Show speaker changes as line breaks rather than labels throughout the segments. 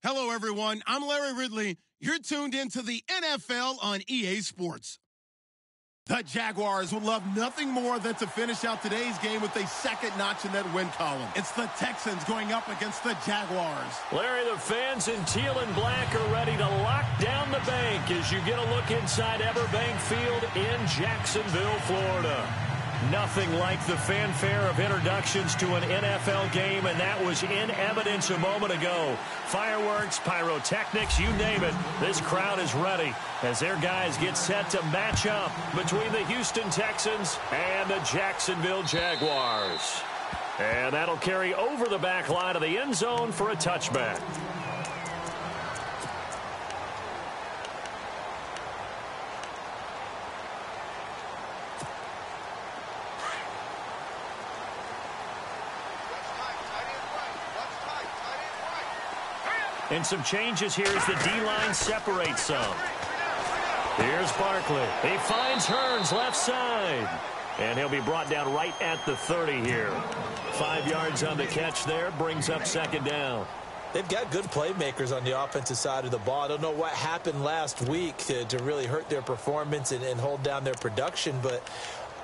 Hello, everyone. I'm Larry Ridley. You're tuned into the NFL on EA Sports. The Jaguars would love nothing more than to finish out today's game with a second notch in that win column. It's the Texans going up against the Jaguars.
Larry, the fans in teal and black are ready to lock down the bank as you get a look inside Everbank Field in Jacksonville, Florida. Nothing like the fanfare of introductions to an NFL game, and that was in evidence a moment ago. Fireworks, pyrotechnics, you name it. This crowd is ready as their guys get set to match up between the Houston Texans and the Jacksonville Jaguars. And that'll carry over the back line of the end zone for a touchback. And some changes here as the D-line separates some. Here's Barkley. He finds Hearns left side. And he'll be brought down right at the 30 here. 5 yards on the catch there. Brings up second down.
They've got good playmakers on the offensive side of the ball. I don't know what happened last week to really hurt their performance and hold down their production, but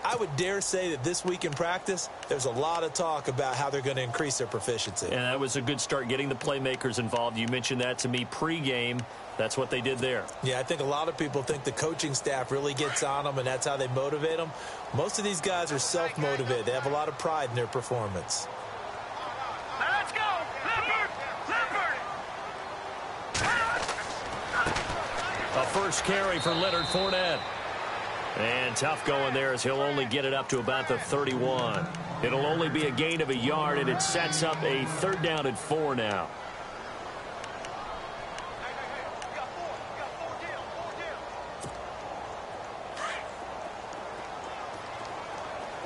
I would dare say that this week in practice, there's a lot of talk about how they're going to increase their proficiency.
And that was a good start, getting the playmakers involved. You mentioned that to me pregame. That's what they did there.
Yeah, I think a lot of people think the coaching staff really gets on them, and that's how they motivate them. Most of these guys are self-motivated. They have a lot of pride in their performance.
Let's go! Leopard! Leopard!
A first carry for Leonard Fournette. And tough going there as he'll only get it up to about the 31. It'll only be a gain of a yard, and it sets up a 3rd down and 4 now.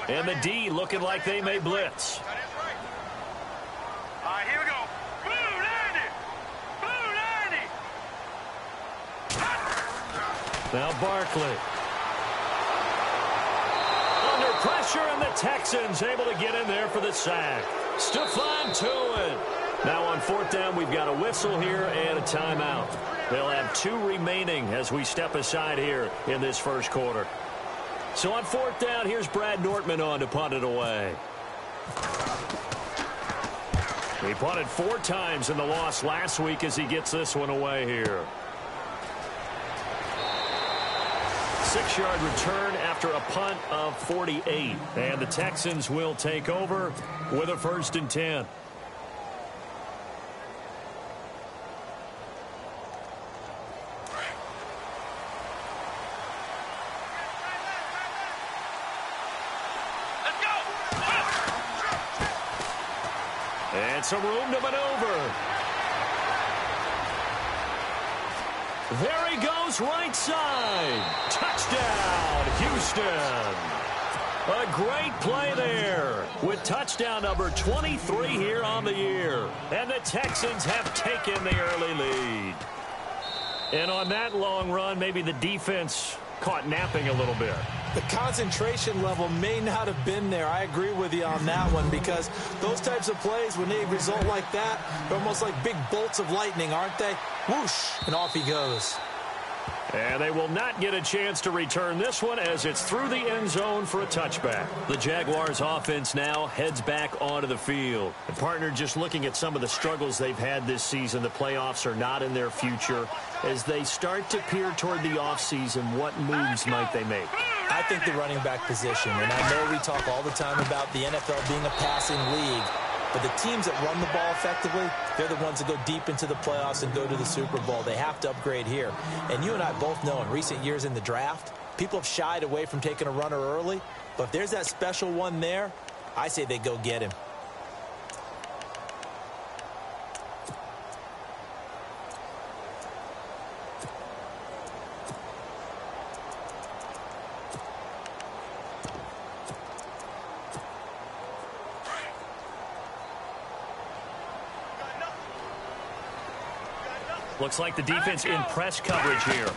And the D looking like they may blitz.
All right, here we go. Blue 90! Blue 90!
Now Barkley. Under pressure, and the Texans able to get in there for the sack. Stephon Tuitt. Now on 4th down, we've got a whistle here and a timeout. They'll have 2 remaining as we step aside here in this first quarter. So on 4th down, here's Brad Nortman on to punt it away. He punted 4 times in the loss last week as he gets this one away here. 6-yard return after a punt of 48. And the Texans will take over with a 1st and 10.
Let's go!
And some room to maneuver. There he goes, right side. Touchdown, Houston. A great play there with touchdown number 23 here on the year. And the Texans have taken the early lead. And on that long run, maybe the defense caught napping a little bit.
The concentration level may not have been there. I agree with you on that one, because those types of plays, when they result like that, they're almost like big bolts of lightning, aren't they? Whoosh, and off he goes.
And they will not get a chance to return this one as it's through the end zone for a touchback. The Jaguars offense now heads back onto the field. And partner, just looking at some of the struggles they've had this season, the playoffs are not in their future. As they start to peer toward the offseason, what moves might they make?
I think the running back position, and I know we talk all the time about the NFL being a passing league, but the teams that run the ball effectively, they're the ones that go deep into the playoffs and go to the Super Bowl. They have to upgrade here. And you and I both know in recent years in the draft, people have shied away from taking a runner early. But if there's that special one there, I say they go get him.
Looks like the defense in press coverage here.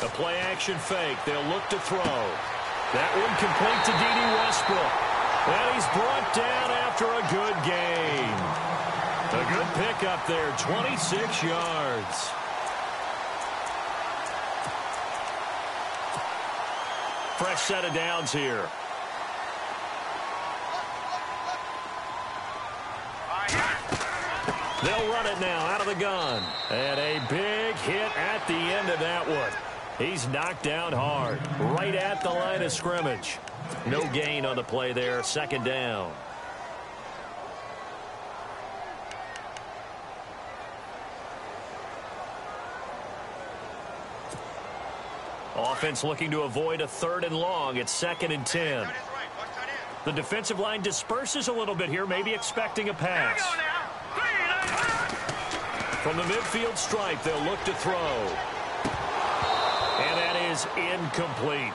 The play action fake. They'll look to throw. That one complete to D.D. Westbrook. And he's brought down after a good game. A good pickup there, 26 yards. Fresh set of downs here. They'll run it now out of the gun. And a big hit at the end of that one. He's knocked down hard, right at the line of scrimmage. No gain on the play there, second down. Offense looking to avoid a 3rd and long. It's 2nd and 10. The defensive line disperses a little bit here, maybe expecting a pass. From the midfield stripe, they'll look to throw. And that is incomplete.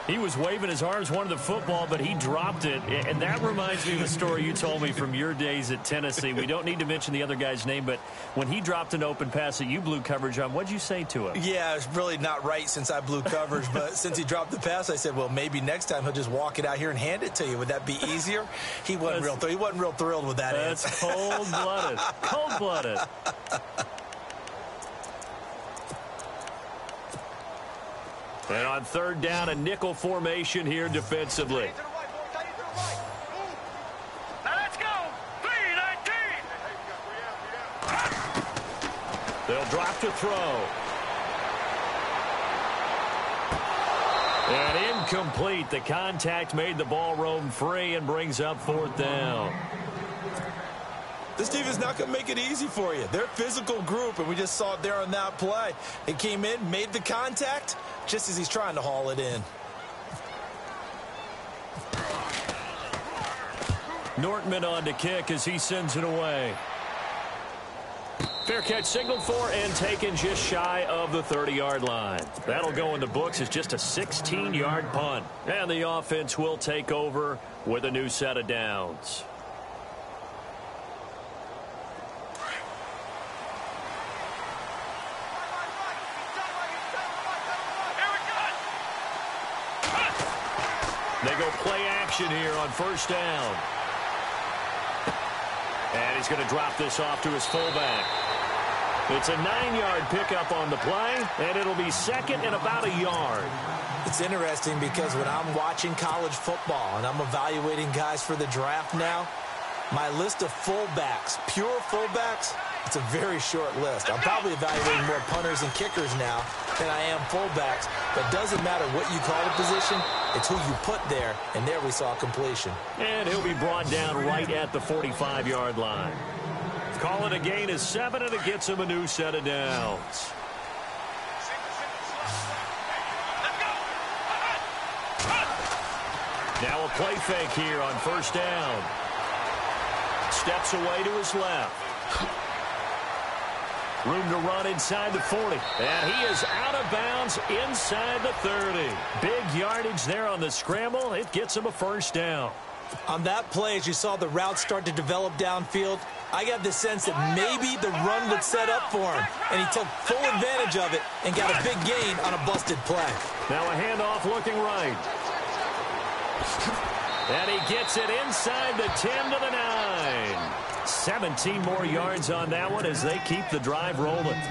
He was waving his arms, wanted the football, but he dropped it. And that reminds me of the story you told me from your days at Tennessee. We don't need to mention the other guy's name, but when he dropped an open pass that you blew coverage on, what'd you say to him?
Yeah, it's really not right since I blew coverage, but since he dropped the pass, I said, well, maybe next time he'll just walk it out here and hand it to you. Would that be easier? He wasn't real thrilled with that answer.
That's cold-blooded. Cold-blooded. And on 3rd down, a nickel formation here defensively.
Now let's go. 3-19.
They'll drop to throw. And incomplete. The contact made the ball roam free and brings up 4th down.
This team is not going to make it easy for you. They're a physical group, and we just saw it there on that play. It came in, made the contact, just as he's trying to haul it in.
Nortman on to kick as he sends it away. Fair catch signaled for and taken just shy of the 30-yard line. That'll go in the books as just a 16-yard punt. And the offense will take over with a new set of downs. They go play action here on 1st down. And he's going to drop this off to his fullback. It's a 9-yard pickup on the play, and it'll be 2nd and about a yard.
It's interesting because when I'm watching college football and I'm evaluating guys for the draft now, my list of fullbacks, pure fullbacks, it's a very short list. I'm probably evaluating more punters and kickers now than I am fullbacks, but it doesn't matter what you call the position, it's who you put there, and there we saw completion.
And he'll be brought down right at the 45-yard line. Call it a gain of 7, and it gets him a new set of downs. Now a play fake here on 1st down. Steps away to his left. Room to run inside the 40. And he is out of bounds inside the 30. Big yardage there on the scramble. It gets him a 1st down.
On that play, as you saw the route start to develop downfield, I got the sense that maybe the run would set up for him. And he took full advantage of it and got a big gain on a busted play.
Now a handoff looking right. And he gets it inside the 10 to the 9. 17 more yards on that one as they keep the drive rolling.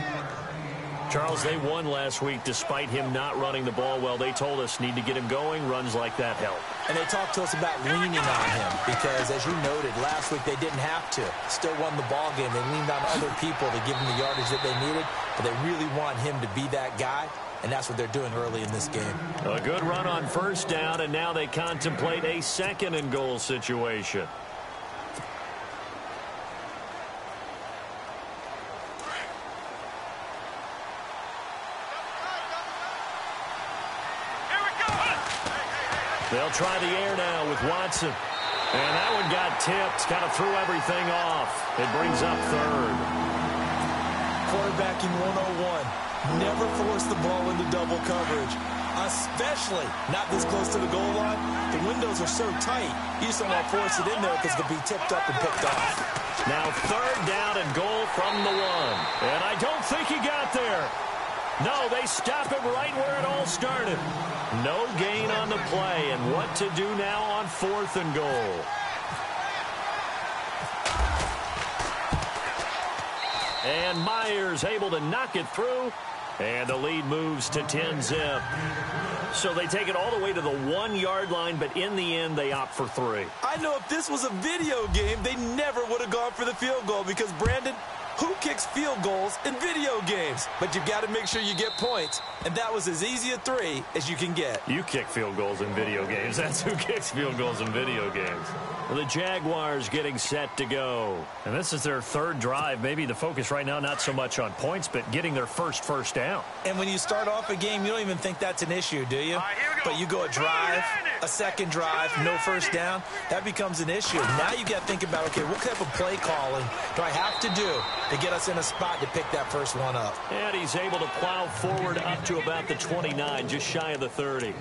Charles, they won last week despite him not running the ball well. They told us need to get him going. Runs like that help.
And they talked to us about leaning on him because, as you noted, last week they didn't have to. Still won the ball game. They leaned on other people to give them the yardage that they needed, but they really want him to be that guy, and that's what they're doing early in this game.
A good run on 1st down, and now they contemplate a 2nd and goal situation. They'll try the air now with Watson. And that one got tipped. Kind of threw everything off. It brings up 3rd.
Quarterbacking 101. Never force the ball into double coverage, especially not this close to the goal line. The windows are so tight, you just don't want to force it in there because it could be tipped up and picked off.
Now 3rd down and goal from the 1. And I don't think he got there. No, they stop him right where it all started. No gain on the play, and what to do now on 4th and goal. And Myers able to knock it through. And the lead moves to 10-zip. So they take it all the way to the 1-yard line, but in the end, they opt for 3.
I know if this was a video game, they never would have gone for the field goal because, Brandon, who kicks field goals in video games? But you've got to make sure you get points, and that was as easy a 3 as you can get.
You kick field goals in video games. That's who kicks field goals in video games. Well, the Jaguars getting set to go. And this is their 3rd drive. Maybe the focus right now not so much on points, but getting their first down.
And when you start off a game, you don't even think that's an issue, do you? But you go a drive, a second drive, no first down, that becomes an issue. Now you got to think about, okay, what type of play calling do I have to do to get us in a spot to pick that first one up?
And he's able to plow forward up to about the 29, just shy of the 30.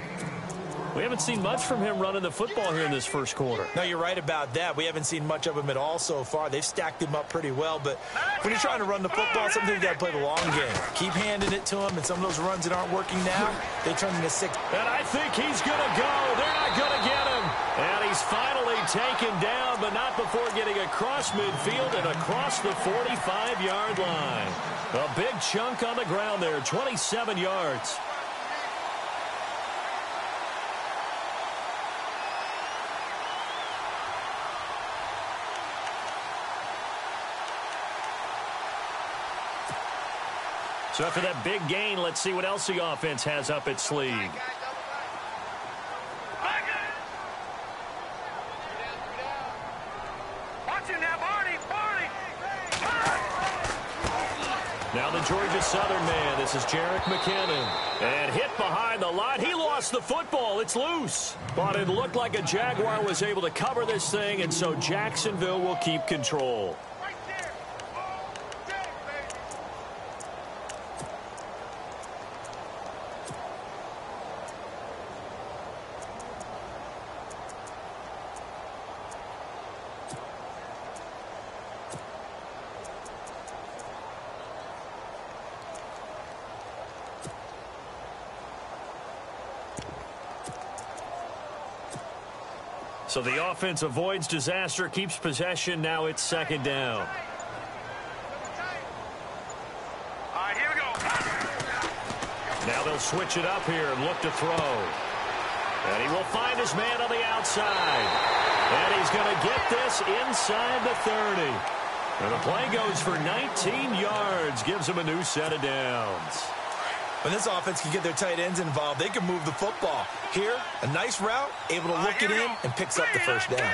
We haven't seen much from him running the football here in this first quarter.
No, you're right about that. We haven't seen much of him at all so far. They've stacked him up pretty well, but when you're trying to run the football, sometimes you got to play the long game. Keep handing it to him, and some of those runs that aren't working now, they turn into 6.
And I think he's going to go. They're not going to get him. And he's finally taken down, but not before getting across midfield and across the 45-yard line. A big chunk on the ground there, 27 yards. So after that big gain, let's see what else the offense has up its sleeve. Now the Georgia Southern man, this is Jerick McKinnon. And hit behind the line. He lost the football. It's loose. But it looked like a Jaguar was able to cover this thing, and so Jacksonville will keep control. So the offense avoids disaster, keeps possession. Now it's 2nd down.
All right, here we go.
Now they'll switch it up here and look to throw. And he will find his man on the outside. And he's going to get this inside the 30. And the play goes for 19 yards, gives him a new set of downs.
When this offense can get their tight ends involved, they can move the football. Here, a nice route, able to look it in, and picks up the first down.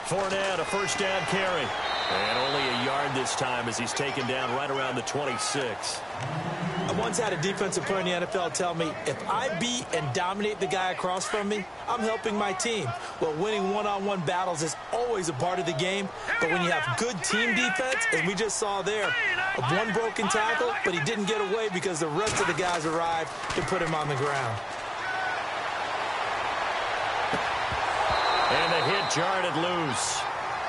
Fournette, a first down carry. And only a yard this time as he's taken down right around the 26.
I once had a defensive player in the NFL tell me, if I beat and dominate the guy across from me, I'm helping my team. Well, winning one-on-one battles is always a part of the game, but when you have good team defense, as we just saw there, one broken tackle, but he didn't get away because the rest of the guys arrived to put him on the ground.
And the hit jarred it loose.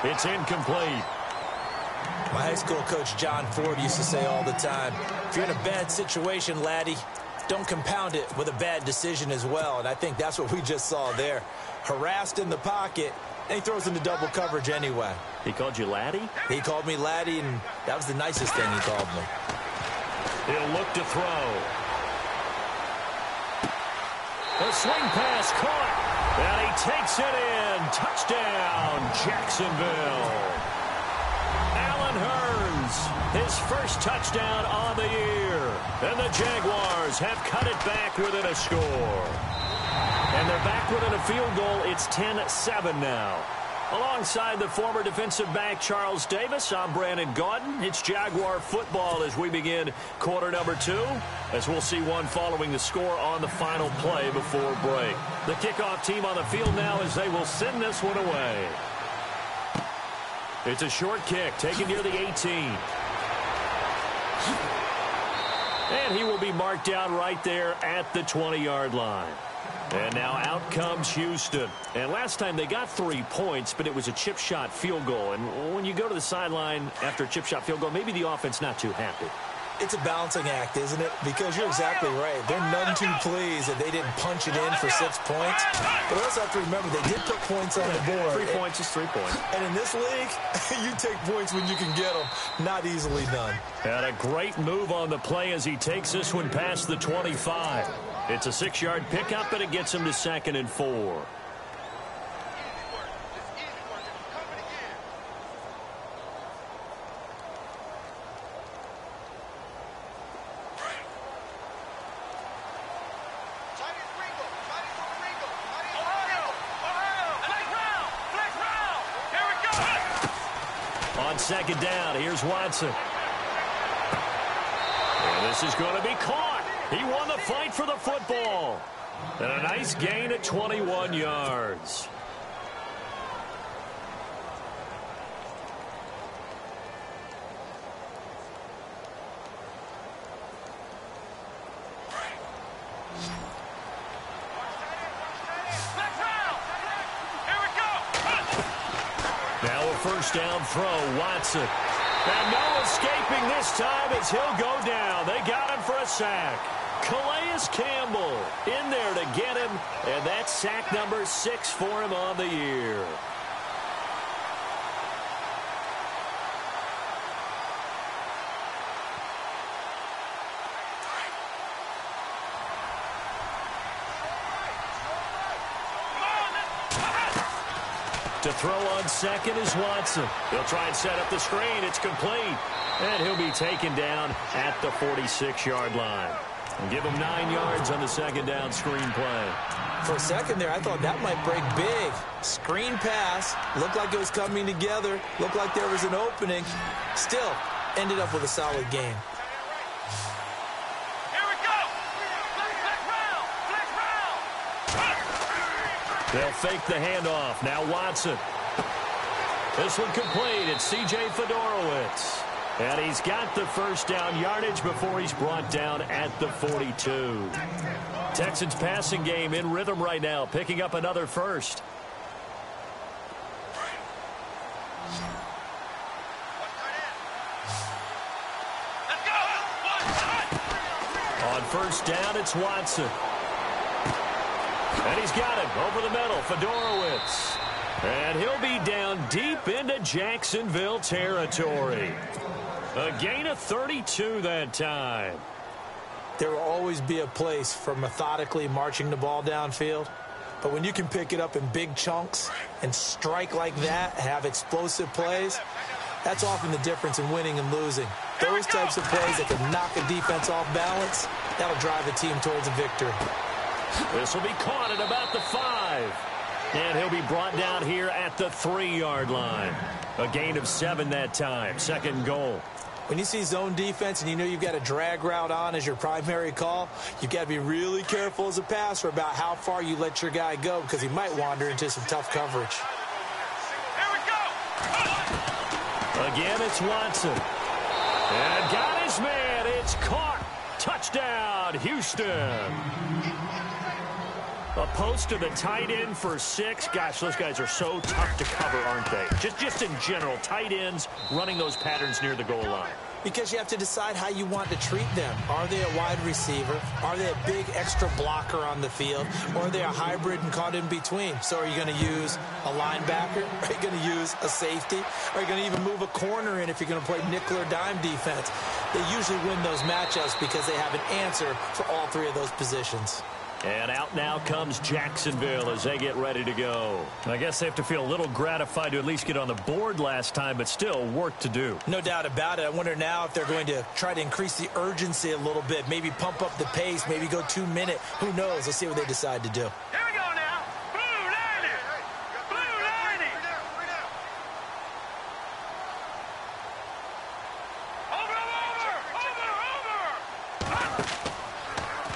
It's incomplete.
My high school coach, John Ford, used to say all the time, if you're in a bad situation, laddie, don't compound it with a bad decision as well. And I think that's what we just saw there. Harassed in the pocket, and he throws into double coverage anyway.
He called you laddie?
He called me laddie, and that was the nicest thing he called me.
He'll look to throw. The swing pass caught. And he takes it in. Touchdown, Jacksonville. Allen Hurns, his first touchdown on the year. And the Jaguars have cut it back within a score. And they're back within a field goal. It's 10-7 now. Alongside the former defensive back Charles Davis, I'm Brandon Gaudin. It's Jaguar football as we begin quarter number 2, as we'll see one following the score on the final play before break. The kickoff team on the field now as they will send this one away. It's a short kick taken near the 18. And he will be marked down right there at the 20-yard line. And now out comes Houston. And last time they got 3 points, but it was a chip shot field goal. And when you go to the sideline after a chip shot field goal, maybe the offense not too happy.
It's a balancing act, isn't it? Because you're exactly right. They're none too pleased that they didn't punch it in for 6 points. But we also have to remember they did put points on the board.
3 points is 3 points.
And in this league, you take points when you can get them. Not easily done.
And a great move on the play as he takes this one past the 25. It's a 6-yard pickup, and it gets him to 2nd and 4. On 2nd down, here's Watson. And this is going to be caught. He won the fight for the football. And a nice gain at 21 yards. Now a first down throw, Watson. And no escaping this time as he'll go down. They got him for a sack. Calais Campbell in there to get him, and that's sack number 6 for him on the year. To throw on 2nd is Watson. He'll try and set up the screen. It's complete. And he'll be taken down at the 46-yard line. And give him 9 yards on the 2nd down screen play.
For a second there, I thought that might break big. Screen pass. Looked like it was coming together. Looked like there was an opening. Still, ended up with a solid game.
They'll fake the handoff. Now Watson. This one complete. It's C.J. Fedorowicz. And he's got the first down yardage before he's brought down at the 42. Texans passing game in rhythm right now, picking up another first. On first down, it's Watson. And he's got it over the middle, Fedorowicz. And he'll be down deep into Jacksonville territory. A gain of 32 that time.
There will always be a place for methodically marching the ball downfield. But when you can pick it up in big chunks and strike like that, have explosive plays, that's often the difference in winning and losing. Those types of plays that can knock a defense off balance, that'll drive a team towards a victory.
This will be caught at about the 5. And he'll be brought down here at the 3-yard line. A gain of 7 that time. 2nd goal.
When you see zone defense and you know you've got a drag route on as your primary call, you've got to be really careful as a passer about how far you let your guy go because he might wander into some tough coverage.
Again, it's Watson. And got his man. It's caught. Touchdown, Houston. A post to the tight end for 6. Gosh, those guys are so tough to cover, aren't they? Just in general, tight ends running those patterns near the goal line.
Because you have to decide how you want to treat them. Are they a wide receiver? Are they a big extra blocker on the field? Or are they a hybrid and caught in between? So are you going to use a linebacker? Are you going to use a safety? Are you going to even move a corner in if you're going to play nickel or dime defense? They usually win those matchups because they have an answer for all 3 of those positions.
And out now comes Jacksonville as they get ready to go. I guess they have to feel a little gratified to at least get on the board last time, but still work to do.
No doubt about it. I wonder now if they're going to try to increase the urgency a little bit, maybe pump up the pace, maybe go 2-minute. Who knows? Let's see what they decide to do.
Here we go now. Blue 90. Blue 90. Over.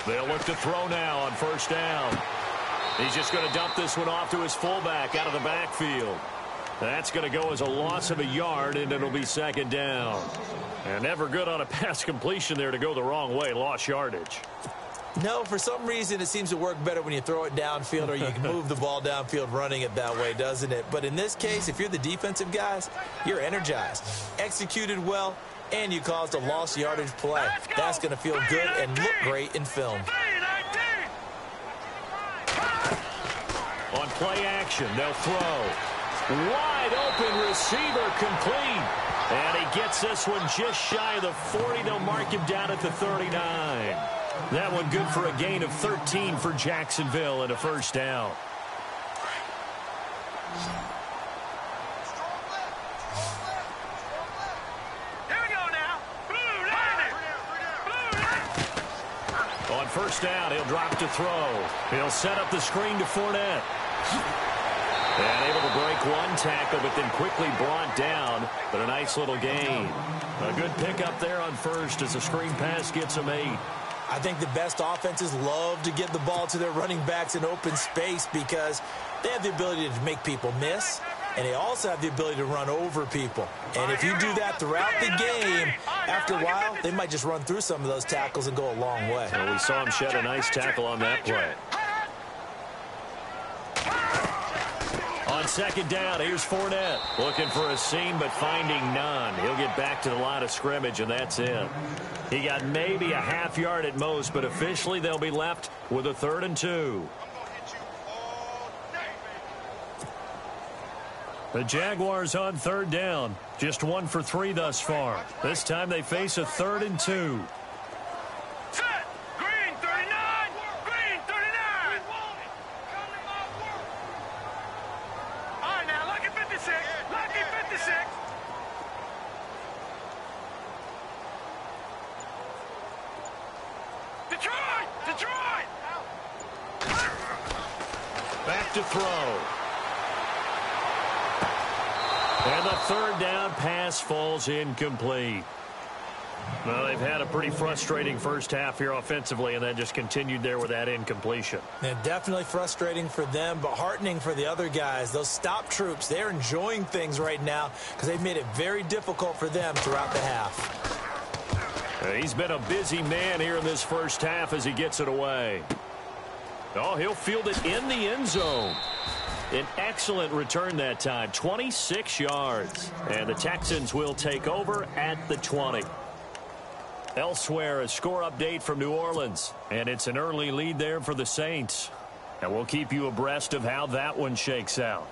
They'll look to throw now on first down. He's just going to dump this one off to his fullback out of the backfield. That's going to go as a loss of a yard, and it'll be 2nd down. And never good on a pass completion there to go the wrong way. Lost yardage.
No, for some reason it seems to work better when you throw it downfield or you can move the ball downfield running it that way, doesn't it? But in this case, if you're the defensive guys, you're energized. Executed well, and you caused a lost yardage play. That's going to feel good and look great in film.
On play action, they'll throw. Wide open receiver, complete. And he gets this one just shy of the 40. They'll mark him down at the 39. That one good for a gain of 13 for Jacksonville and a first down.
Here we go now. Blue line.
On first down, he'll drop to throw. He'll set up the screen to Fournette. And able to break one tackle, but then quickly brought down. But a nice little gain. A good pickup there on first as the screen pass gets him 8.
I think the best offenses love to get the ball to their running backs in open space because they have the ability to make people miss, and they also have the ability to run over people. And if you do that throughout the game, after a while, they might just run through some of those tackles and go a long way.
Well, we saw him shed a nice tackle on that play. On second down, here's Fournette. Looking for a seam, but finding none. He'll get back to the line of scrimmage, and that's it. He got maybe a half yard at most, but officially they'll be left with a 3rd and 2. The Jaguars on 3rd down. Just 1 for 3 thus far. This time they face a 3rd and 2.
Set. Green 39. Green 39. All right, now, lucky 56. Lucky 56. Detroit! Detroit!
Back to throw. And the 3rd down pass falls incomplete. Well, they've had a pretty frustrating first half here offensively, and then just continued there with that incompletion.
And definitely frustrating for them, but heartening for the other guys. Those stop troops, they're enjoying things right now because they've made it very difficult for them throughout the half.
He's been a busy man here in this first half as he gets it away. Oh, he'll field it in the end zone. An excellent return that time, 26 yards. And the Texans will take over at the 20. Elsewhere, a score update from New Orleans. And it's an early lead there for the Saints. And we'll keep you abreast of how that one shakes out.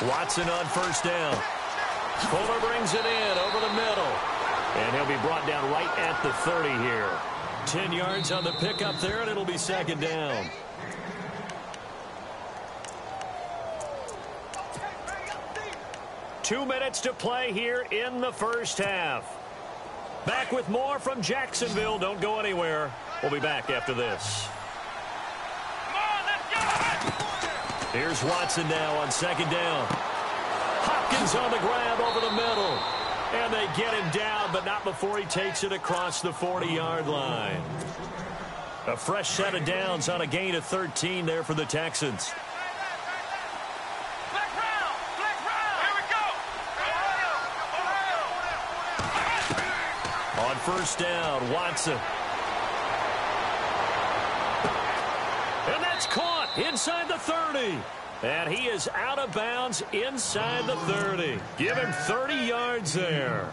Watson on first down. Fuller brings it in over the middle. And he'll be brought down right at the 30 here. 10 yards on the pickup there, and it'll be second down. Two minutes to play here in the first half. Back with more from Jacksonville. Don't go anywhere. We'll be back after this. Here's Watson now on second down. Hopkins on the grab over the middle. And they get him down, but not before he takes it across the 40-yard line. A fresh set of downs on a gain of 13 there for the Texans. On first down, Watson. And that's caught inside the 30. And he is out of bounds inside the 30. Give him 30 yards there.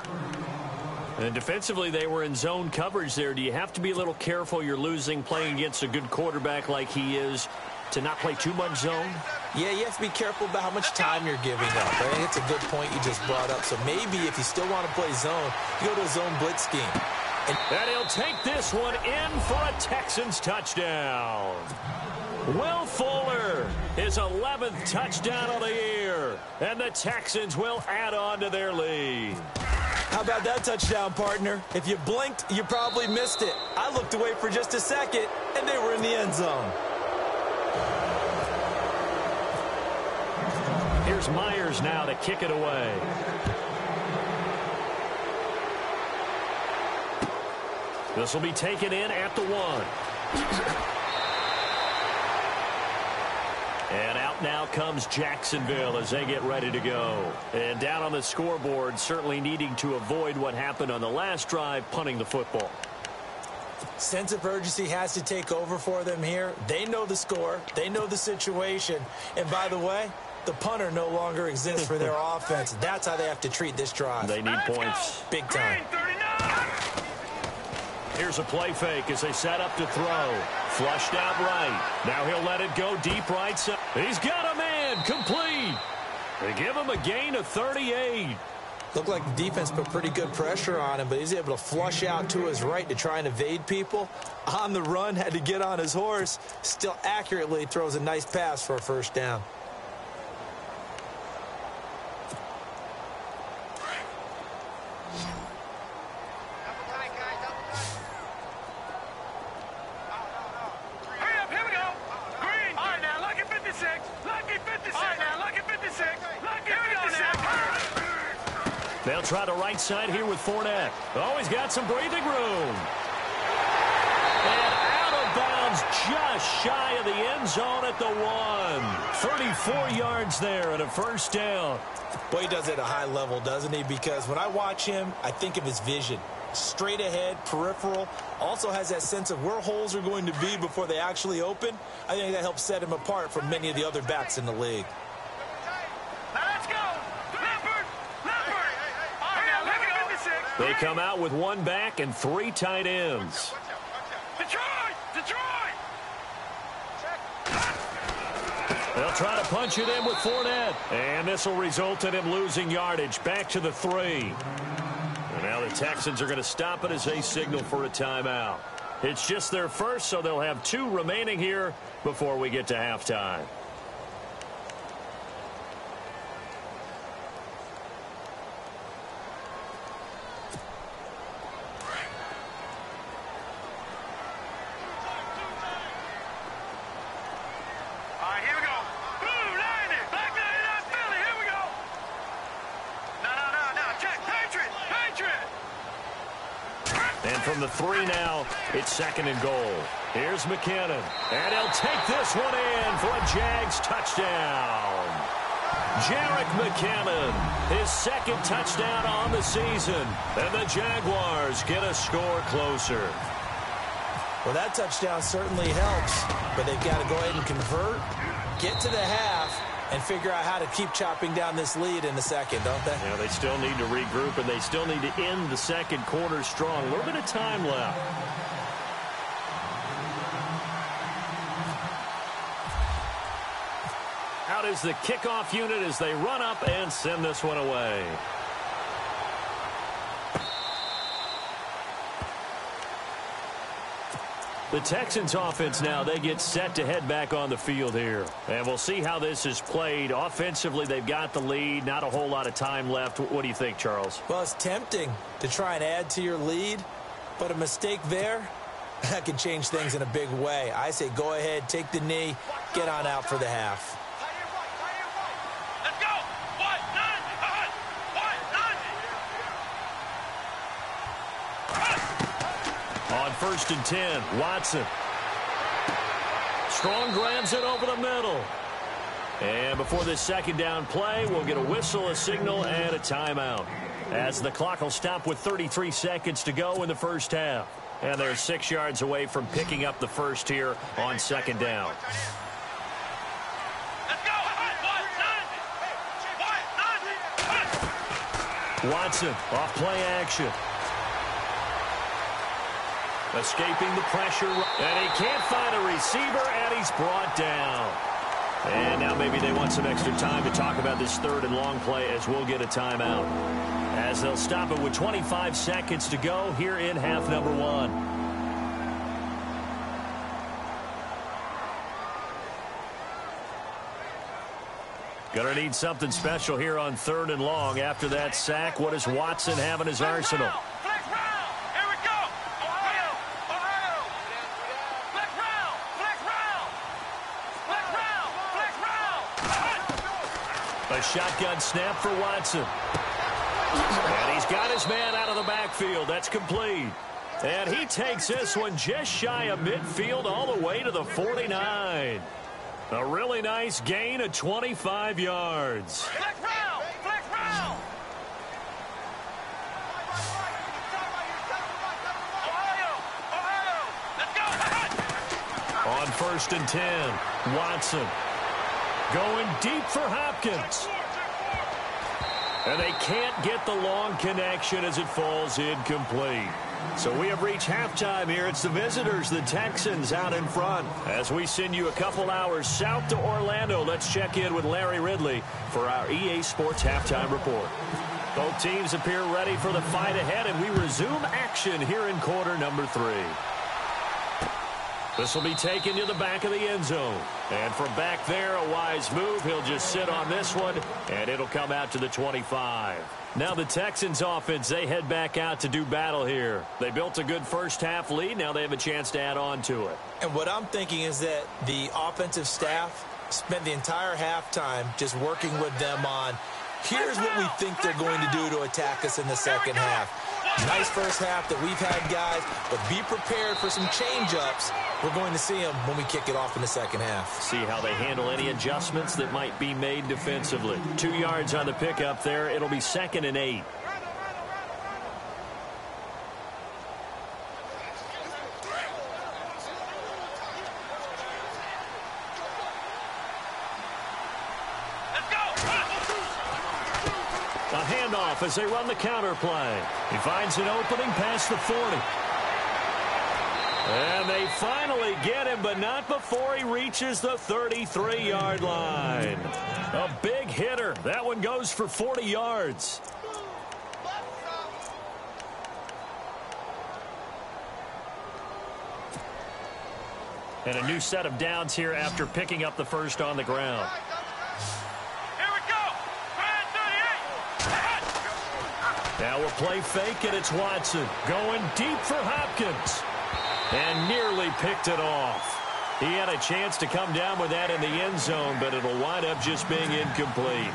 And defensively, they were in zone coverage there. Do you have to be a little careful? You're losing playing against a good quarterback like he is to not play too much zone?
Yeah, you have to be careful about how much time you're giving up. I think it's a good point you just brought up. So maybe if you still want to play zone, you go to a zone blitz scheme.
And he'll take this one in for a Texans touchdown. Will Fuller, his 11th touchdown of the year. And the Texans will add on to their lead.
How about that touchdown, partner? If you blinked, you probably missed it. I looked away for just a second, and they were in the end zone.
Here's Myers now to kick it away. This will be taken in at the 1. And out now comes Jacksonville as they get ready to go. And down on the scoreboard, certainly needing to avoid what happened on the last drive, punting the football.
Sense of urgency has to take over for them here. They know the score. They know the situation. And by the way, the punter no longer exists for their offense. That's how they have to treat this drive.
They need points.
Big time.
Here's a play fake as they set up to throw. Flushed out right. Now he'll let it go deep right side. He's got a man. Complete. They give him a gain of 38.
Looked like the defense put pretty good pressure on him, but he's able to flush out to his right to try and evade people. On the run, had to get on his horse. Still accurately throws a nice pass for a first down.
They'll try the right side here with Fournette. Oh, he's got some breathing room. And out of bounds just shy of the end zone at the 1. 34 yards there and a first down.
Boy, he does it at a high level, doesn't he? Because when I watch him, I think of his vision. Straight ahead, peripheral. Also has that sense of where holes are going to be before they actually open. I think that helps set him apart from many of the other backs in the league.
They come out with one back and 3 tight ends.
Detroit!
They'll try to punch it in with Fournette. And this will result in him losing yardage back to the 3. And now the Texans are going to stop it as they signal for a timeout. It's just their first, so they'll have 2 remaining here before we get to halftime. From the 3 now, it's 2nd and goal. Here's McKinnon. And he'll take this one in for a Jags touchdown. Jerick McKinnon, his 2nd touchdown on the season. And the Jaguars get a score closer.
Well, that touchdown certainly helps, but they've got to go ahead and convert, get to the half, and figure out how to keep chopping down this lead in the second, don't they?
Yeah, they still need to regroup, and they still need to end the second quarter strong. A little bit of time left. Out is the kickoff unit as they run up and send this one away. The Texans offense now, they get set to head back on the field here. And we'll see how this is played. Offensively, they've got the lead. Not a whole lot of time left. What do you think, Charles?
Well, it's tempting to try and add to your lead, but a mistake there, that can change things in a big way. I say go ahead, take the knee, get on out for the half.
On 1st and 10, Watson. Strong grabs it over the middle. And before this 2nd down play, we'll get a whistle, a signal, and a timeout. As the clock will stop with 33 seconds to go in the first half. And they're 6 yards away from picking up the first here on 2nd down. Watson off play action. Escaping the pressure, and he can't find a receiver, and he's brought down. And now maybe they want some extra time to talk about this 3rd and long play as we'll get a timeout. As they'll stop it with 25 seconds to go here in half number 1. Gonna need something special here on 3rd and long. After that sack, what does Watson have in his arsenal? A shotgun snap for Watson. And he's got his man out of the backfield. That's complete. And he takes this one just shy of midfield all the way to the 49. A really nice gain of 25 yards.
Flex round! Flex round! Ohio! Let's go!
On 1st and 10, Watson going deep for Hopkins. And they can't get the long connection as it falls incomplete. So we have reached halftime here. It's the visitors, the Texans, out in front. As we send you a couple hours south to Orlando, let's check in with Larry Ridley for our EA Sports Halftime Report. Both teams appear ready for the fight ahead, and we resume action here in quarter number 3. This will be taken to the back of the end zone. And from back there, a wise move. He'll just sit on this one, and it'll come out to the 25. Now the Texans offense, they head back out to do battle here. They built a good first-half lead. Now they have a chance to add on to it.
And what I'm thinking is that the offensive staff spent the entire halftime just working with them on, here's what we think they're going to do to attack us in the second half. Nice first half that we've had, guys, but be prepared for some change-ups. We're going to see them when we kick it off in the second half.
See how they handle any adjustments that might be made defensively. 2 yards on the pickup there. It'll be 2nd and 8. A handoff as they run the counter play. He finds an opening past the 40. And they finally get him, but not before he reaches the 33-yard line. A big hitter. That one goes for 40 yards. And a new set of downs here after picking up the first on the ground. Now we'll play fake, and it's Watson going deep for Hopkins. And nearly picked it off. He had a chance to come down with that in the end zone, but it'll wind up just being incomplete.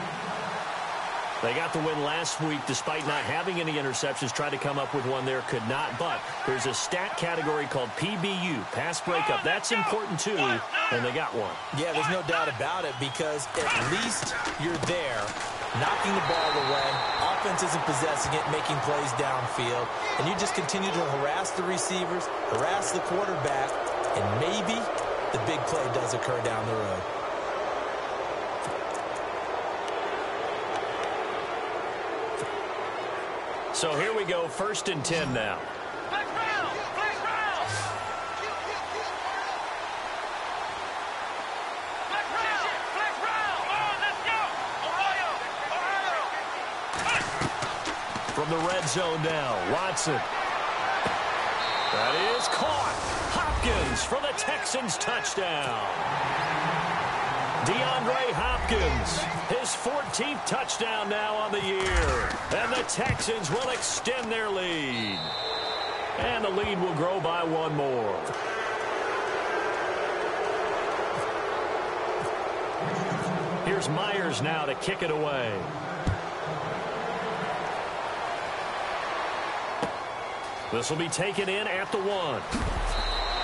They got the win last week despite not having any interceptions. Tried to come up with one there, could not. But there's a stat category called PBU, pass breakup. That's important too, and they got one.
Yeah, there's no doubt about it, because at least you're there, knocking the ball away. Offense isn't possessing it, making plays downfield. And you just continue to harass the receivers, harass the quarterback, and maybe the big play does occur down the road.
So here we go, 1st and 10 now.
Flex round! Flex round! Flex round! Flex round! Oh, let's go! Ohio!
From the red zone now, Watson. That is caught. Hopkins for the Texans touchdown. DeAndre Hopkins, his 14th touchdown now on the year. And the Texans will extend their lead. And the lead will grow by one more. Here's Myers now to kick it away. This will be taken in at the 1.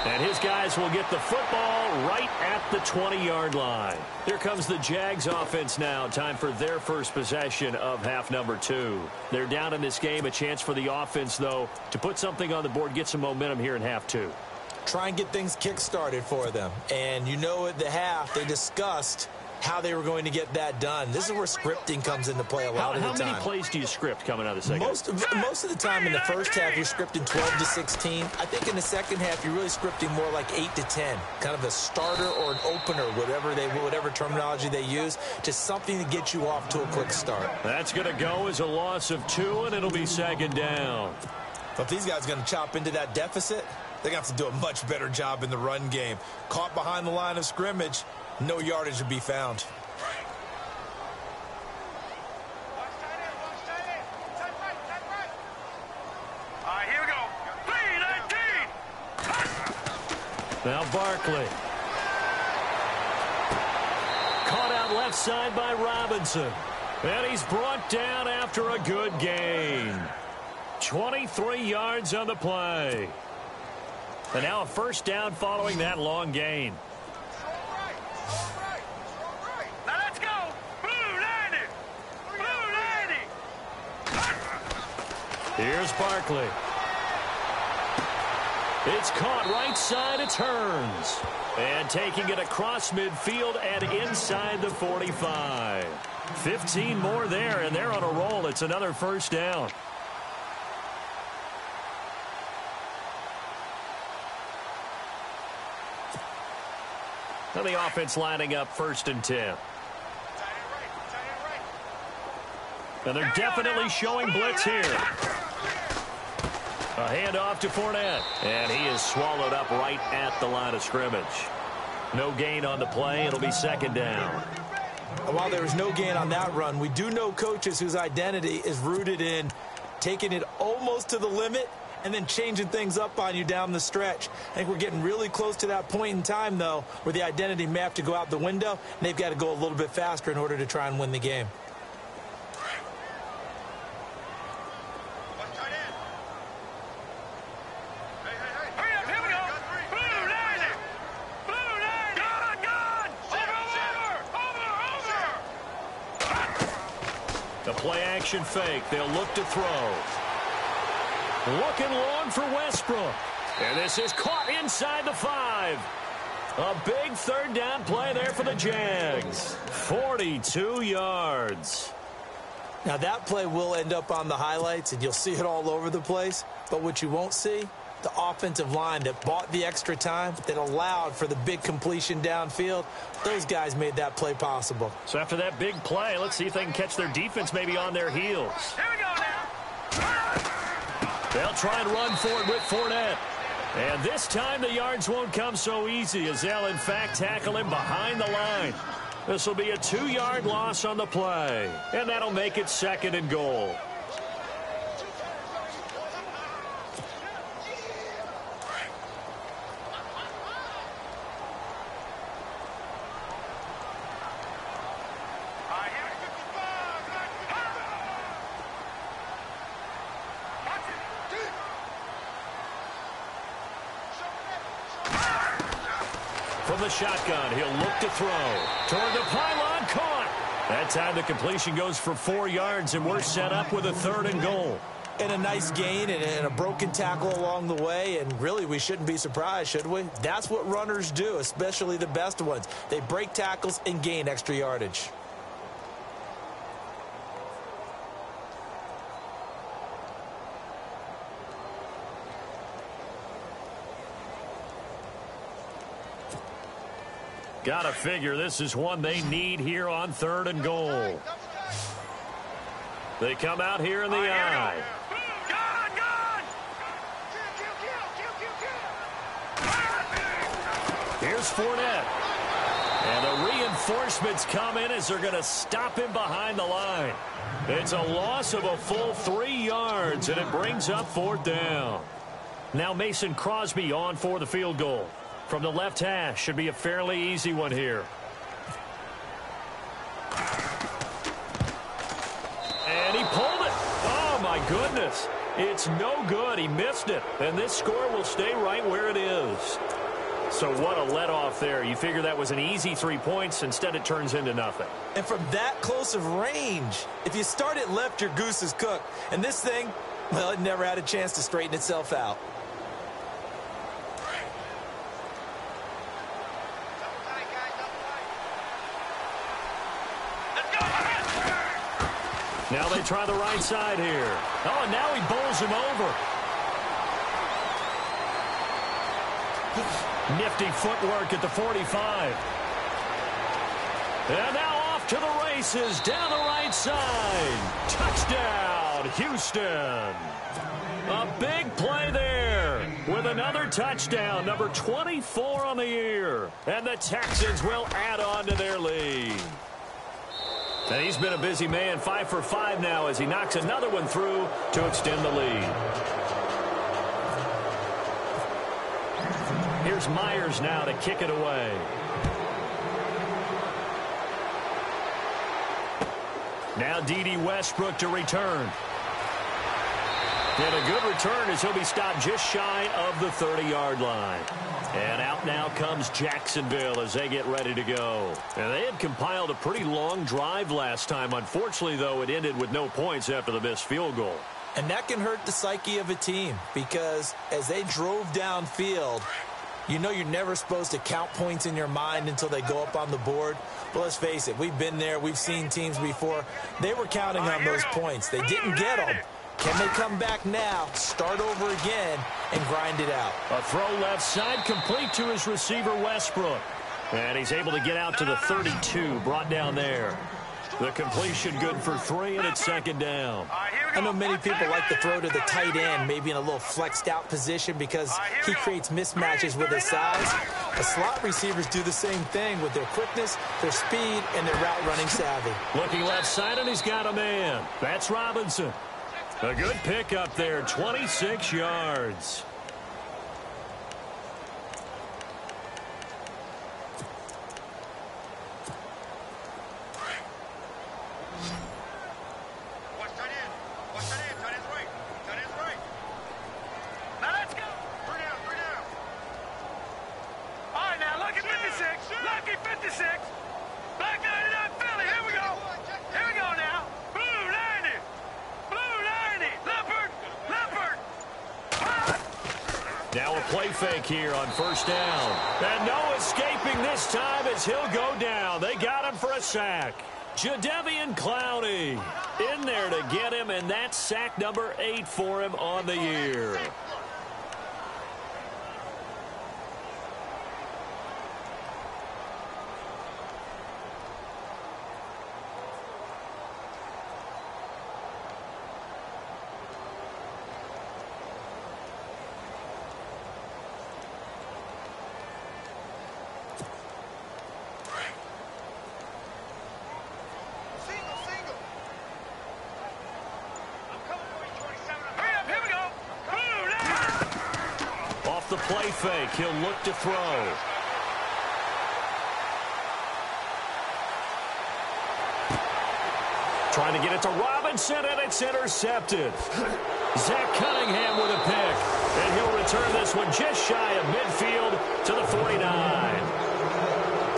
And his guys will get the football right at the 20-yard line. Here comes the Jags offense now. Time for their first possession of half number 2. They're down in this game. A chance for the offense, though, to put something on the board, get some momentum here in half 2.
Try and get things kick-started for them. And you know at the half, they discussed how they were going to get that done. This is where scripting comes into play a lot of the time.
How many plays do you script coming out of the second?
Most of the time in the first half, you're scripting 12 to 16. I think in the second half, you're really scripting more like 8 to 10. Kind of a starter or an opener, whatever terminology they use, just something to get you off to a quick start.
That's going to go as a loss of 2, and it'll be 2nd down.
But if these guys are going to chop into that deficit, they're going to have to do a much better job in the run game. Caught behind the line of scrimmage, no yardage to be found.
All right, here we go. 3-19.
Now Barkley. Caught out left side by Robinson. And he's brought down after a good gain. 23 yards on the play. And now a first down following that long gain. Here's Barkley. It's caught right side. It turns. And taking it across midfield and inside the 45. 15 more there, and they're on a roll. It's another first down. And the offense lining up 1st and 10. And they're definitely showing blitz here. A handoff to Fournette. And he is swallowed up right at the line of scrimmage. No gain on the play. It'll be 2nd down.
While there was no gain on that run, we do know coaches whose identity is rooted in taking it almost to the limit and then changing things up on you down the stretch. I think we're getting really close to that point in time, though, where the identity may have to go out the window, and they've got to go a little bit faster in order to try and win the game.
The play-action fake. They'll look to throw. Looking long for Westbrook. And this is caught inside the 5. A big 3rd down play there for the Jags. 42 yards.
Now, that play will end up on the highlights, and you'll see it all over the place. But what you won't see, the offensive line that bought the extra time, that allowed for the big completion downfield, those guys made that play possible.
So after that big play, let's see if they can catch their defense maybe on their heels.
Here we go now.
They'll try and run for it with Fournette. And this time the yards won't come so easy as they'll, in fact, tackle him behind the line. This will be a 2-yard loss on the play. And that'll make it 2nd and goal. From the shotgun, he'll look to throw. Toward the pylon, caught. That time the completion goes for 4 yards, and we're set up with a 3rd and goal.
And a nice gain and a broken tackle along the way, and really we shouldn't be surprised, should we? That's what runners do, especially the best ones. They break tackles and gain extra yardage.
Gotta figure this is one they need here on 3rd and goal. They come out here in the eye. Here's Fournette. And the reinforcements come in as they're going to stop him behind the line. It's a loss of a full 3 yards, and it brings up 4th down. Now Mason Crosby on for the field goal. From the left hash, should be a fairly easy one here. And he pulled it. Oh, my goodness. It's no good. He missed it. And this score will stay right where it is. So what a let-off there. You figure that was an easy 3 points. Instead, it turns into nothing.
And from that close of range, if you start it left, your goose is cooked. And this thing, well, it never had a chance to straighten itself out.
Now they try the right side here. Oh, and now he bowls him over. Nifty footwork at the 45. And now off to the races down the right side. Touchdown, Houston. A big play there with another touchdown, number 24 on the year. And the Texans will add on to their lead. And he's been a busy man, 5 for 5 now as he knocks another one through to extend the lead. Here's Myers now to kick it away. Now D.D. Westbrook to return. And a good return as he'll be stopped just shy of the 30-yard line. And out now comes Jacksonville as they get ready to go. And they had compiled a pretty long drive last time. Unfortunately, though, it ended with no points after the missed field goal.
And that can hurt the psyche of a team because as they drove downfield, you know you're never supposed to count points in your mind until they go up on the board. But let's face it, we've been there. We've seen teams before. They were counting on those points. They didn't get them. Can they come back now, start over again, and grind it out?
A throw left side complete to his receiver, Westbrook. And he's able to get out to the 32, brought down there. The completion good for 3, and it's second down.
I know many people like to throw to the tight end, maybe in a little flexed out position because he creates mismatches with his size. The slot receivers do the same thing with their quickness, their speed, and their route running savvy.
Looking left side, and he's got a man. That's Robinson. A good pick up there, 26 yards. Now a play fake here on first down. And no escaping this time as he'll go down. They got him for a sack. Jadeveon Clowney in there to get him, and that's sack number 8 for him on the year. The play fake, he'll look to throw. Trying to get it to Robinson, and it's intercepted. Zach Cunningham with a pick, and he'll return this one just shy of midfield to the 49.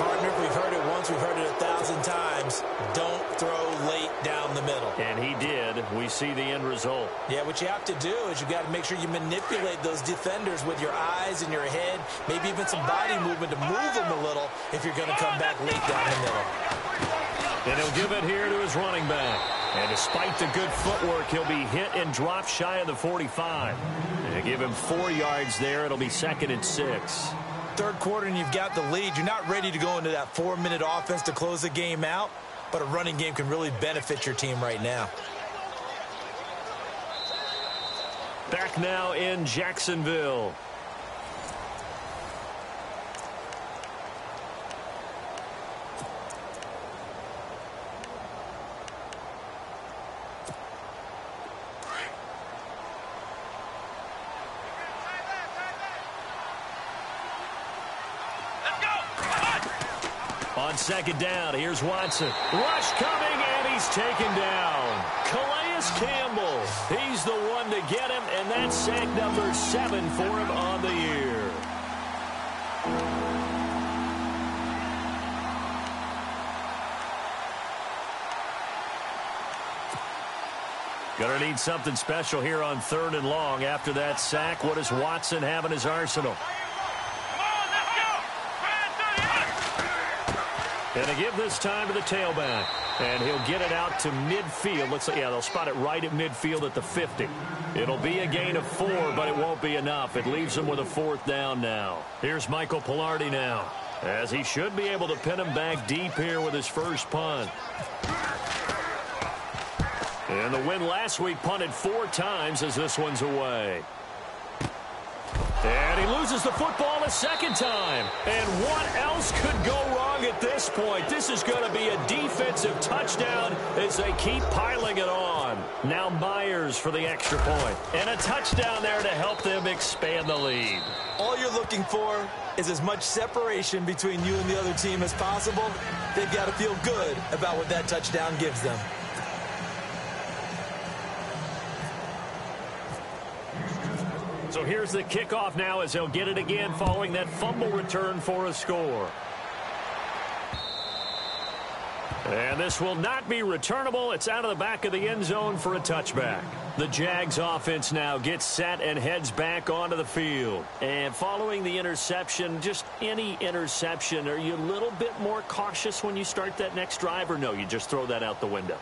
Partner, we've heard it once, we've heard it 1,000 times. Don't throw late down the middle.
And he did. We see the end result.
Yeah, what you have to do is you got to make sure you manipulate those defenders with your eyes and your head, maybe even some body movement to move them a little if you're going to come back late down the middle.
And he'll give it here to his running back. And despite the good footwork, he'll be hit and dropped shy of the 45. And give him 4 yards there. It'll be 2nd and 6.
Third quarter and you've got the lead. You're not ready to go into that 4-minute offense to close the game out, but a running game can really benefit your team right now.
Back now in Jacksonville. On second down, here's Watson. Rush coming, and he's taken down. Calais Campbell, he's the one to get him, and that's sack number 7 for him on the year. Gonna need something special here on 3rd and long. After that sack, what does Watson have in his arsenal? And a give this time to the tailback. And he'll get it out to midfield. Looks like, yeah, they'll spot it right at midfield at the 50. It'll be a gain of 4, but it won't be enough. It leaves him with a 4th down now. Here's Michael Pilardi now, as he should be able to pin him back deep here with his first punt. And the win last week punted 4 times as this one's away. And he loses the football a second time. And what else could go wrong at this point? This is going to be a defensive touchdown as they keep piling it on. Now Myers for the extra point. And a touchdown there to help them expand the lead.
All you're looking for is as much separation between you and the other team as possible. They've got to feel good about what that touchdown gives them.
So here's the kickoff now as he'll get it again following that fumble return for a score. And this will not be returnable. It's out of the back of the end zone for a touchback. The Jags offense now gets set and heads back onto the field. And following the interception, just any interception, are you a little bit more cautious when you start that next drive, or no, you just throw that out the window?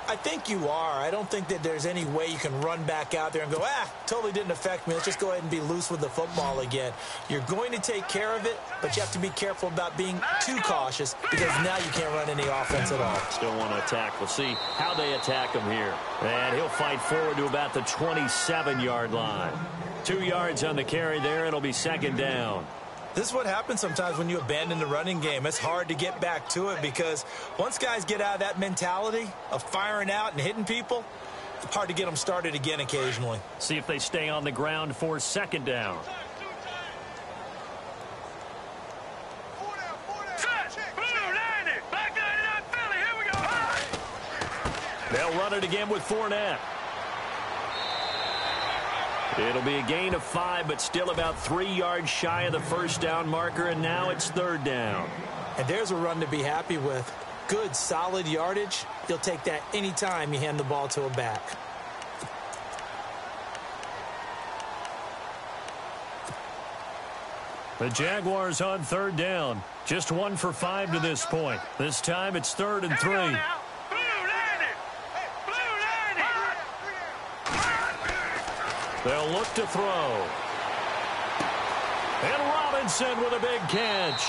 I think you are. I don't think that there's any way you can run back out there and go, totally didn't affect me. Let's just go ahead and be loose with the football again. You're going to take care of it, but you have to be careful about being too cautious because now you can't run any offense at all.
Still want to attack. We'll see how they attack him here. And he'll fight forward to about the 27-yard line. 2 yards on the carry there. It'll be second down.
This is what happens sometimes when you abandon the running game. It's hard to get back to it because once guys get out of that mentality of firing out and hitting people, it's hard to get them started again occasionally.
See if they stay on the ground for second down. They'll run it again with Fournette. It'll be a gain of 5, but still about 3 yards shy of the first down marker, and now it's third down.
And there's a run to be happy with. Good, solid yardage. You'll take that anytime you hand the ball to a back.
The Jaguars on third down. Just 1 for 5 to this point. This time it's 3rd and 3. They'll look to throw. And Robinson with a big catch.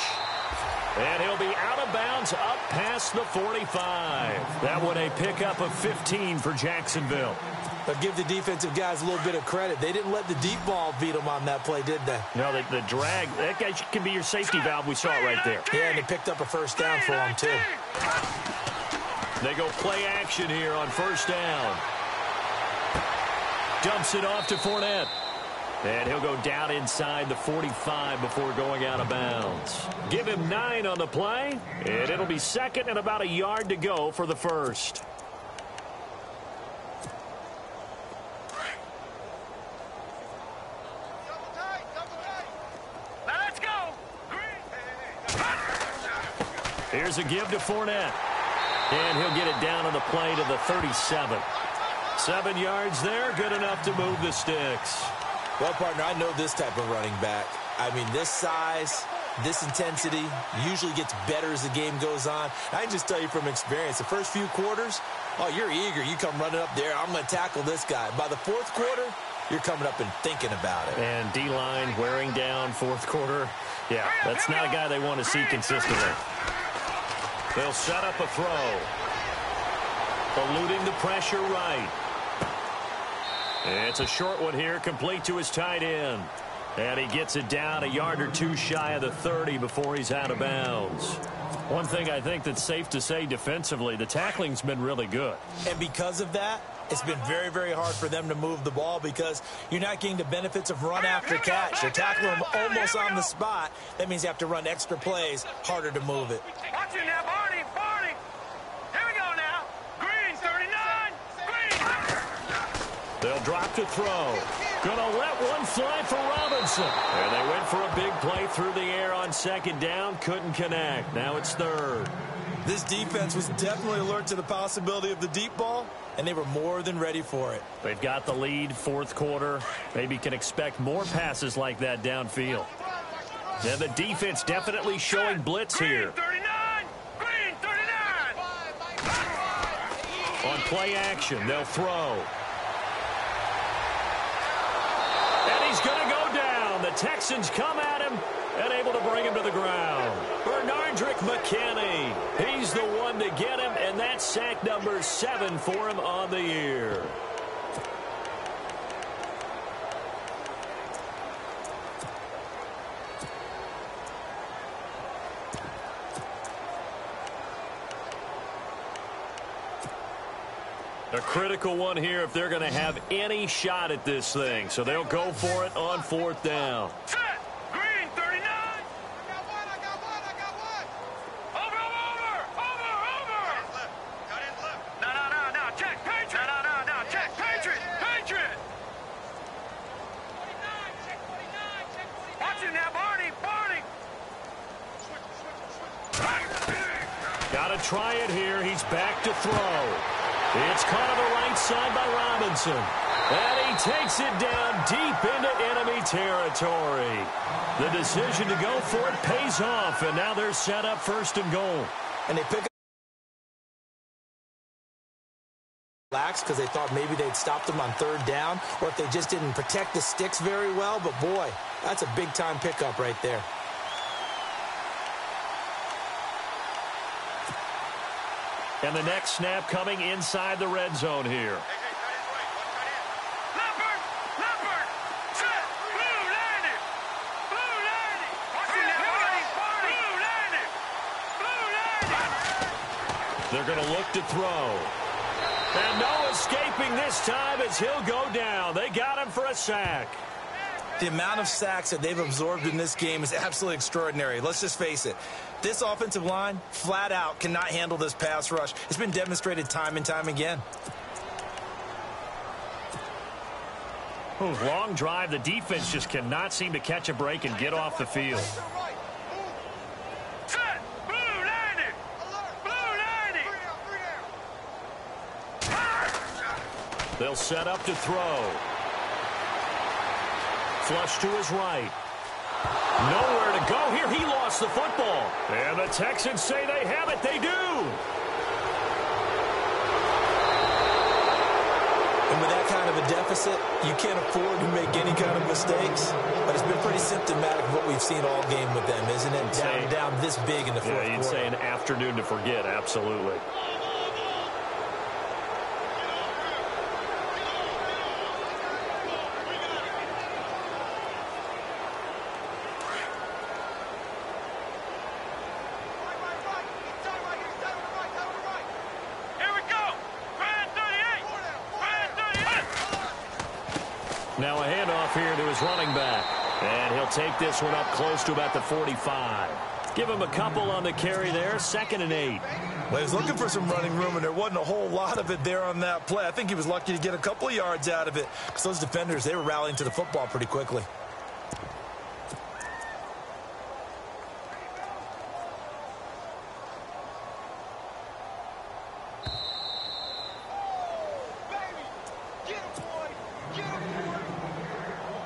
And he'll be out of bounds up past the 45. That one a pickup of 15 for Jacksonville.
But give the defensive guys a little bit of credit. They didn't let the deep ball beat them on that play, did they?
No, the drag, that guy can be your safety valve. We saw it right there.
Yeah, and they picked up a first down for him, too.
They go play action here on first down. Dumps it off to Fournette. And he'll go down inside the 45 before going out of bounds. Give him 9 on the play, and it'll be second and about a yard to go for the first.
Let's go.
Here's a give to Fournette. And he'll get it down on the play to the 37. 7 yards there, good enough to move the sticks.
Well, partner, I know this type of running back. I mean, this size, this intensity usually gets better as the game goes on. I can just tell you from experience, the first few quarters, you're eager. You come running up there, I'm going to tackle this guy. By the fourth quarter, you're coming up and thinking about it.
And D-line wearing down fourth quarter. Yeah, that's not a guy they want to see consistently. They'll set up a throw. Eluding the pressure right. It's a short one here, complete to his tight end. And he gets it down a yard or 2 shy of the 30 before he's out of bounds. One thing I think that's safe to say defensively, the tackling's been really good.
And because of that, it's been very, very hard for them to move the ball because you're not getting the benefits of run after catch. They're tackling them almost on the spot. That means you have to run extra plays, harder to move it.
Watch it now, Barney. Here we go now. Green, 39. Green.
They'll drop to throw. Gonna let one fly for Robinson. And they went for a big play through the air on second down. Couldn't connect. Now it's third.
This defense was definitely alert to the possibility of the deep ball, and they were more than ready for it.
They've got the lead, fourth quarter. Maybe can expect more passes like that downfield. And the defense definitely showing blitz here.
Green, 39. Green, 39.
On play action, they'll throw. And he's going to go down. The Texans come at him and able to bring him to the ground. Bernardrick McKinney. He's the one to get him, and that's sack number 7 for him on the year. A critical one here if they're going to have any shot at this thing. So they'll go for it on fourth down.
Set. Green, 39. I got one. Over. Got it left. No. Check, Patriot. No. Check, Patriot. Watch it now, Barney.
Got to try it here. He's back to throw. It's caught on the right side by Robinson. And he takes it down deep into enemy territory. The decision to go for it pays off, and now they're set up 1st and goal.
And they pick up because they thought maybe they'd stopped them on 3rd down, or if they just didn't protect the sticks very well. But, boy, that's a big-time pickup right there.
And the next snap coming inside the red zone here. They're going to look to throw. And no escaping this time as he'll go down. They got him for a sack.
The amount of sacks that they've absorbed in this game is absolutely extraordinary. Let's just face it. This offensive line, flat out, cannot handle this pass rush. It's been demonstrated time and time again.
Long drive. The defense just cannot seem to catch a break and get off the field. They'll set up to throw. Flush to his right. Nowhere to go here. He lost the football. And the Texans say they have it. They do.
And with that kind of a deficit, you can't afford to make any kind of mistakes. But it's been pretty symptomatic of what we've seen all game with them, isn't it? Down this big in the fourth quarter.
Yeah, you'd say an afternoon to forget. Absolutely. Now a handoff here to his running back. And he'll take this one up close to about the 45. Give him a couple on the carry there. 2nd and 8.
Well, he was looking for some running room, and there wasn't a whole lot of it there on that play. I think he was lucky to get a couple of yards out of it because those defenders, they were rallying to the football pretty quickly.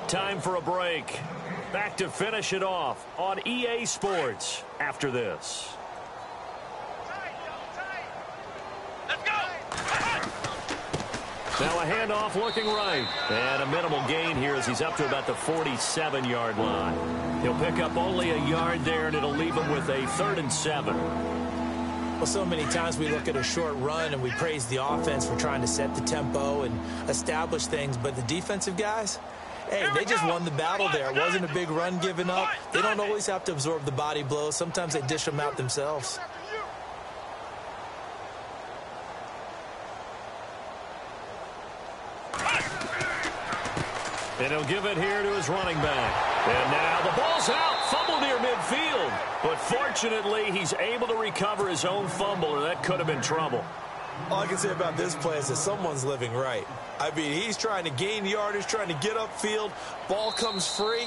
Time for a break. Back to finish it off on EA Sports after this.
Let's go!
Now a handoff looking right. And a minimal gain here as he's up to about the 47-yard line. He'll pick up only a yard there, and it'll leave him with a 3rd and 7.
Well, so many times we look at a short run and we praise the offense for trying to set the tempo and establish things, but the defensive guys, hey, they just won the battle there. It wasn't a big run given up. They don't always have to absorb the body blows. Sometimes they dish them out themselves.
And he'll give it here to his running back. And now the ball's out. Fumble near midfield. But fortunately, he's able to recover his own fumble, or that could have been trouble.
All I can say about this play is that someone's living right. I mean, he's trying to gain yardage, trying to get upfield. Ball comes free.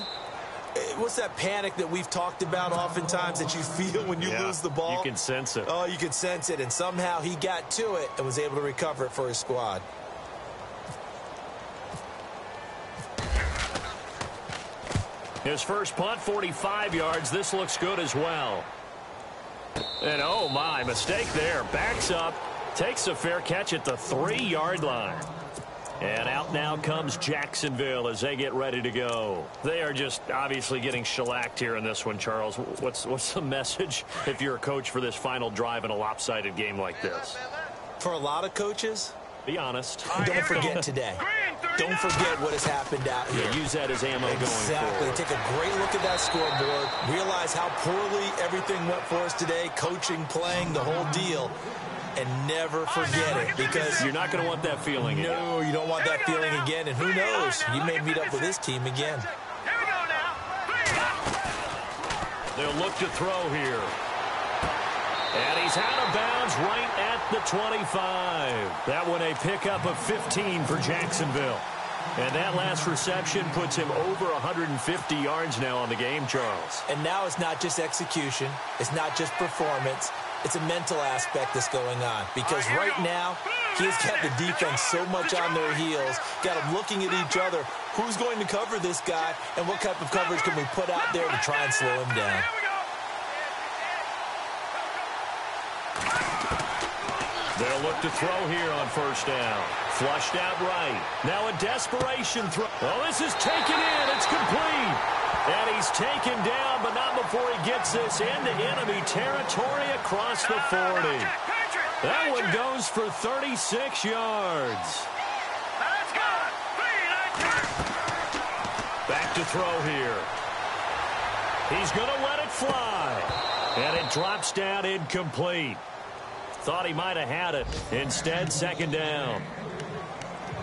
What's that panic that we've talked about oftentimes that you feel when you lose the ball?
You can sense it.
Oh, you can sense it. And somehow he got to it and was able to recover it for his squad.
His first punt, 45 yards. This looks good as well. And, oh, my, mistake there. Backs up, takes a fair catch at the 3-yard line. And out now comes Jacksonville as they get ready to go. They are just obviously getting shellacked here in this one, Charles. What's the message if you're a coach for this final drive in a lopsided game like this?
For a lot of coaches,
be honest.
Don't forget today. Don't forget what has happened out here.
Yeah, use that as ammo going forward.
Take a great look at that scoreboard. Realize how poorly everything went for us today. Coaching, playing, the whole deal. And never forget it, because
you're not going to want that feeling again.
No, you don't want that feeling again. And who knows? You may meet up with this team again.
Here we go now.
They'll look to throw here. And he's out of bounds right at the 25. That one a pickup of 15 for Jacksonville. And that last reception puts him over 150 yards now on the game, Charles.
And now it's not just execution. It's not just performance. It's a mental aspect that's going on. Because right now, He's got the defense so much on their heels, got them looking at each other. Who's going to cover this guy, and what type of coverage can we put out there to try and slow him down?
They'll look to throw here on first down. Flushed out right. Now a desperation throw. Oh, this is taken in. It's complete. And he's taken down, but not before he gets this into enemy territory across the 40. That one goes for 36 yards. Back to throw here. He's going to let it fly. And it drops down incomplete. Thought he might have had it. Instead, second down.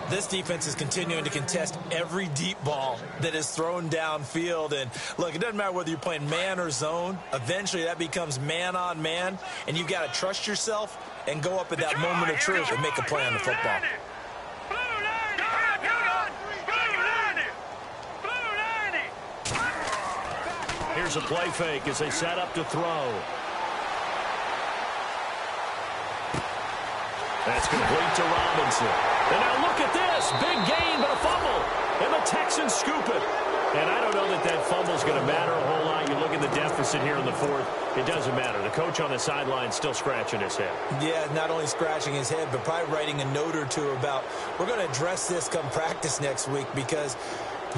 This defense is continuing to contest every deep ball that is thrown downfield. And, look, it doesn't matter whether you're playing man or zone. Eventually, that becomes man-on-man, and you've got to trust yourself and go up at that moment of truth and make a play on the football.
Here's a play fake as they set up to throw. That's complete to Robinson. And now look at this. Big gain, but a fumble. And the Texans scoop it. And I don't know that that fumble's going to matter a whole lot. You look at the deficit here in the fourth. It doesn't matter. The coach on the sideline still scratching his head. Yeah, not only scratching his head, but probably writing a note or two about, we're going to address this come practice next week, because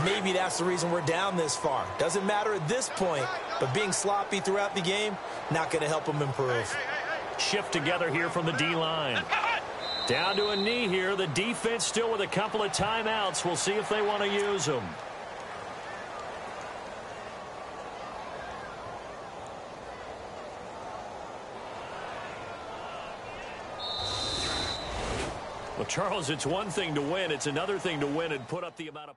maybe that's the reason we're down this far. Doesn't matter at this point, but being sloppy throughout the game, not going to help him improve. Shift together here from the D-line. Down to a knee here. The defense still with a couple of timeouts. We'll see if they want to use them. Well, Charles, it's one thing to win. It's another thing to win and put up the amount of...